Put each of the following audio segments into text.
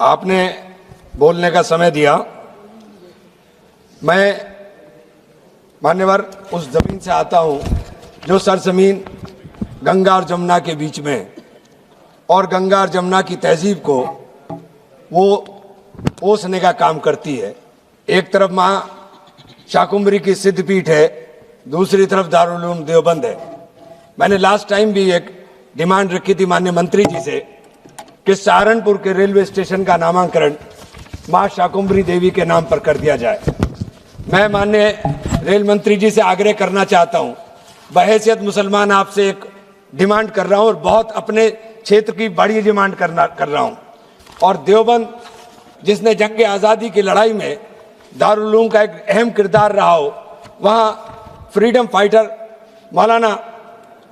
आपने बोलने का समय दिया। मैं मान्यवर उस जमीन से आता हूं जो सरजमीन गंगा और जमुना के बीच में है और गंगा और जमुना की तहजीब को वो पोसने का काम करती है। एक तरफ मां शाकुंभरी की सिद्धपीठ है, दूसरी तरफ दारुल उलूम देवबंद है। मैंने लास्ट टाइम भी एक डिमांड रखी थी माननीय मंत्री जी से कि सहारनपुर के रेलवे स्टेशन का नामांकन मां शाकुंभरी देवी के नाम पर कर दिया जाए। मैं माननीय रेल मंत्री जी से आग्रह करना चाहता हूं, बहैसियत मुसलमान आपसे एक डिमांड कर रहा हूं और बहुत अपने क्षेत्र की बड़ी डिमांड कर रहा हूं। और देवबंद जिसने जंग आज़ादी की लड़ाई में दारुल उलूम का एक अहम किरदार रहा हो, वहां फ्रीडम फाइटर मौलाना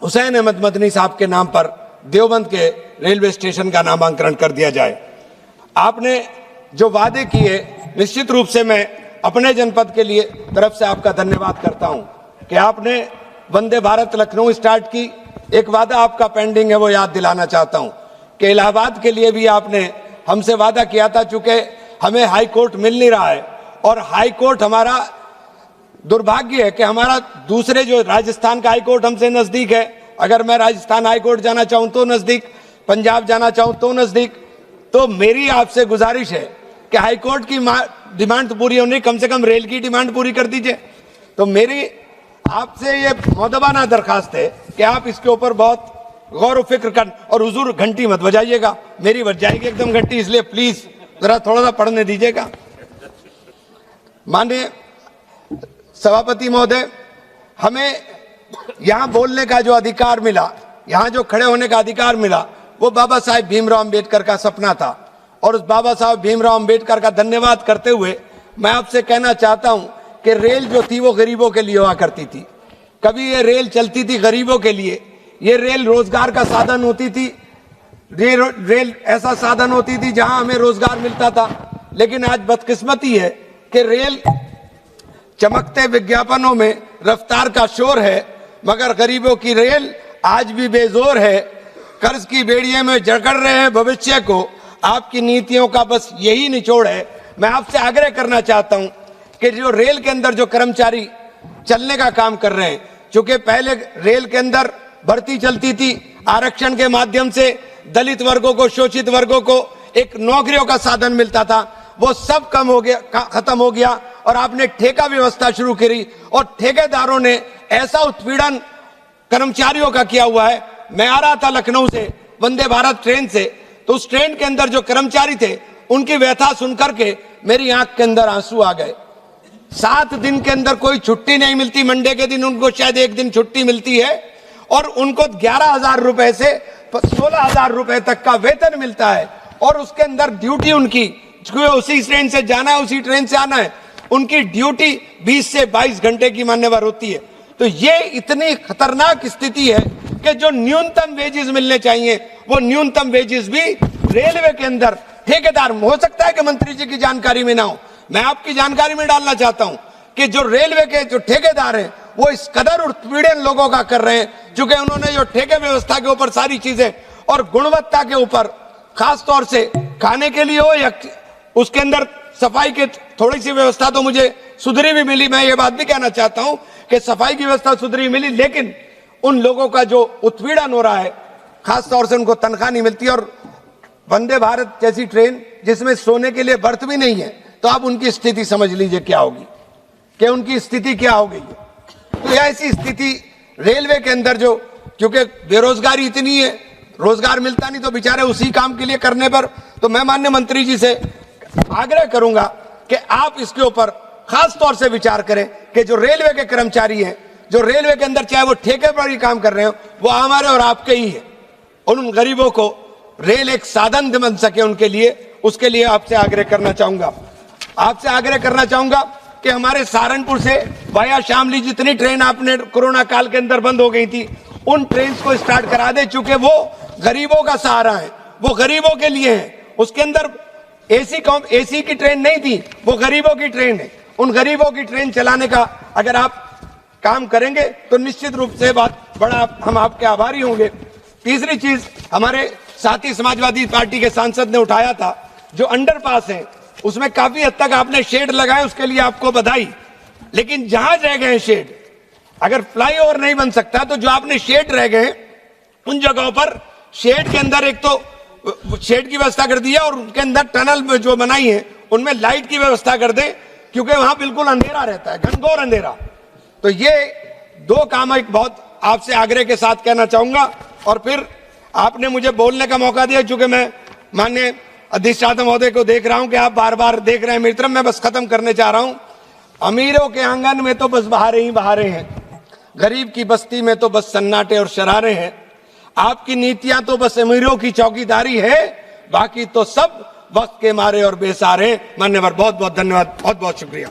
हुसैन अहमद मदनी साहब के नाम पर देवबंद के रेलवे स्टेशन का नामांकन कर दिया जाए। आपने जो वादे किए, निश्चित रूप से मैं अपने जनपद के लिए तरफ से आपका धन्यवाद करता हूं कि आपने वंदे भारत लखनऊ स्टार्ट की। एक वादा आपका पेंडिंग है, वो याद दिलाना चाहता हूं कि इलाहाबाद के लिए भी आपने हमसे वादा किया था। चूंकि हमें हाई कोर्ट मिल नहीं रहा है और हाई कोर्ट हमारा दुर्भाग्य है कि हमारा दूसरे जो राजस्थान का हाई कोर्ट हमसे नजदीक है। अगर मैं राजस्थान हाई कोर्ट जाना चाहूं तो नजदीक, पंजाब जाना चाहूं तो नजदीक। तो मेरी आपसे गुजारिश है कि हाई कोर्ट की डिमांड तो पूरी होनी, कम से कम रेल की डिमांड पूरी कर दीजिए। तो मेरी आपसे ये मौदबाना दरखास्त है कि आप इसके ऊपर बहुत गौर व फिक्र कर, और हुजूर घंटी मत बजाइएगा, मेरी बज जाएगी एकदम घंटी, इसलिए प्लीज जरा थोड़ा सा पढ़ने दीजिएगा। माननीय सभापति महोदय, हमें यहां बोलने का जो अधिकार मिला, यहां जो खड़े होने का अधिकार मिला, वो बाबा साहेब भीमराव अंबेडकर का सपना था। और उस बाबा साहेब भीमराव अंबेडकर का धन्यवाद करते हुए मैं आपसे कहना चाहता हूं कि रेल जो थी वो गरीबों के लिए हुआ करती थी। कभी ये रेल चलती थी गरीबों के लिए, ये रेल रोजगार का साधन होती थी। रेल ऐसा साधन होती थी जहां हमें रोजगार मिलता था। लेकिन आज बदकिस्मती है कि रेल चमकते विज्ञापनों में रफ्तार का शोर है, मगर गरीबों की रेल आज भी बेजोर है। कर्ज की बेड़ियों में जकड़ रहे हैं भविष्य को, आपकी नीतियों का बस यही निचोड़ है। मैं आपसे आग्रह करना चाहता हूं कि जो रेल के अंदर जो कर्मचारी चलने का काम कर रहे हैं, चूंकि पहले रेल के अंदर भर्ती चलती थी, आरक्षण के माध्यम से दलित वर्गों को, शोषित वर्गों को एक नौकरियों का साधन मिलता था, वो सब कम हो गया, खत्म हो गया। और आपने ठेका व्यवस्था शुरू करी और ठेकेदारों ने ऐसा उत्पीड़न कर्मचारियों का किया हुआ है। मैं आ रहा था लखनऊ से वंदे भारत ट्रेन से, तो उस ट्रेन के अंदर जो कर्मचारी थे उनकी व्यथा सुनकर के मेरी आंख के अंदर आंसू आ गए। 7 दिन के अंदर कोई छुट्टी नहीं मिलती, मंडे के दिन उनको शायद एक दिन छुट्टी मिलती है और उनको 11,000 रुपए से 16,000 रुपए तक का वेतन मिलता है। और उसके अंदर ड्यूटी उनकी, उसी ट्रेन से जाना है, उसी ट्रेन से आना है, उनकी ड्यूटी 20 से 22 घंटे की मान्यवर होती है। तो ये इतनी खतरनाक स्थिति है कि जो न्यूनतम वेजेस मिलने चाहिए वो न्यूनतम वेजेस भी रेलवे के अंदर ठेकेदार, हो सकता है कि मंत्री जी की जानकारी में ना हो, मैं आपकी जानकारी में डालना चाहता हूं कि जो रेलवे के जो ठेकेदार हैं वो इस कदर उत्पीड़न लोगों का कर रहे हैं, क्योंकि उन्होंने जो ठेके व्यवस्था के ऊपर सारी चीजें और गुणवत्ता के ऊपर, खास तौर से खाने के लिए हो या उसके अंदर सफाई की थोड़ी सी व्यवस्था तो मुझे सुधरी भी मिली। मैं ये बात भी कहना चाहता हूं कि सफाई की व्यवस्था सुधरी मिली, लेकिन उन लोगों का जो उत्पीड़न हो रहा है, खास तौर से उनको तनख्वाह नहीं मिलती। और वंदे भारत जैसी ट्रेन जिसमें सोने के लिए बर्थ भी नहीं है, तो आप उनकी स्थिति समझ लीजिए क्या होगी, कि उनकी स्थिति क्या हो गई है। तो ऐसी स्थिति रेलवे के अंदर जो, क्योंकि बेरोजगारी इतनी है, रोजगार मिलता नहीं तो बेचारे उसी काम के लिए करने पर। तो मैं माननीय मंत्री जी से आग्रह करूंगा कि आप इसके ऊपर खास तौर से विचार करें कि जो रेलवे के कर्मचारी हैं, जो रेलवे के अंदर चाहे वो ठेके पर ही काम कर रहे हो, वो हमारे और आपके ही है। उन गरीबों को रेल एक साधन बन सके उनके लिए, उसके लिए आपसे आग्रह करना चाहूंगा। आपसे आग्रह करना चाहूंगा कि हमारे सहारनपुर से वाया शामली जितनी ट्रेन आपने कोरोना काल के अंदर बंद हो गई थी, उन ट्रेन को स्टार्ट करा दे, चूंकि वो गरीबों का सहारा है, वो गरीबों के लिए है। उसके अंदर एसी की ट्रेन नहीं थी, वो गरीबों की ट्रेन है। उन गरीबों की ट्रेन चलाने का अगर आप काम करेंगे तो निश्चित रूप से बात बड़ा हम आपके आभारी होंगे। तीसरी चीज हमारे साथी समाजवादी पार्टी के सांसद ने उठाया था जो अंडरपास है उसमें काफी हद तक आपने शेड लगाए, उसके लिए आपको बधाई। लेकिन जहां रह गए शेड, अगर फ्लाईओवर नहीं बन सकता तो जो आपने शेड रह गए उन जगहों पर शेड के अंदर एक तो शेड की व्यवस्था कर दी है और उनके अंदर टनल जो बनाई है उनमें लाइट की व्यवस्था कर दे, क्योंकि वहां बिल्कुल अंधेरा रहता है, घनघोर अंधेरा। तो ये दो काम एक बहुत आपसे आग्रह के साथ कहना चाहूंगा। और फिर आपने मुझे बोलने का मौका दिया, चूंकि मैं माननीय अधिष्ठाता महोदय को देख रहा हूं कि आप बार बार देख रहे हैं मेरी तरफ, मैं बस खत्म करने चाह रहा हूं। अमीरों के आंगन में तो बस बहारें ही बहारें हैं, गरीब की बस्ती में तो बस सन्नाटे और शरारे हैं। आपकी नीतियां तो बस अमीरों की चौकीदारी है, बाकी तो सब वक्त के मारे और बेसहारे। मान्यवर, बहुत बहुत धन्यवाद, बहुत बहुत शुक्रिया।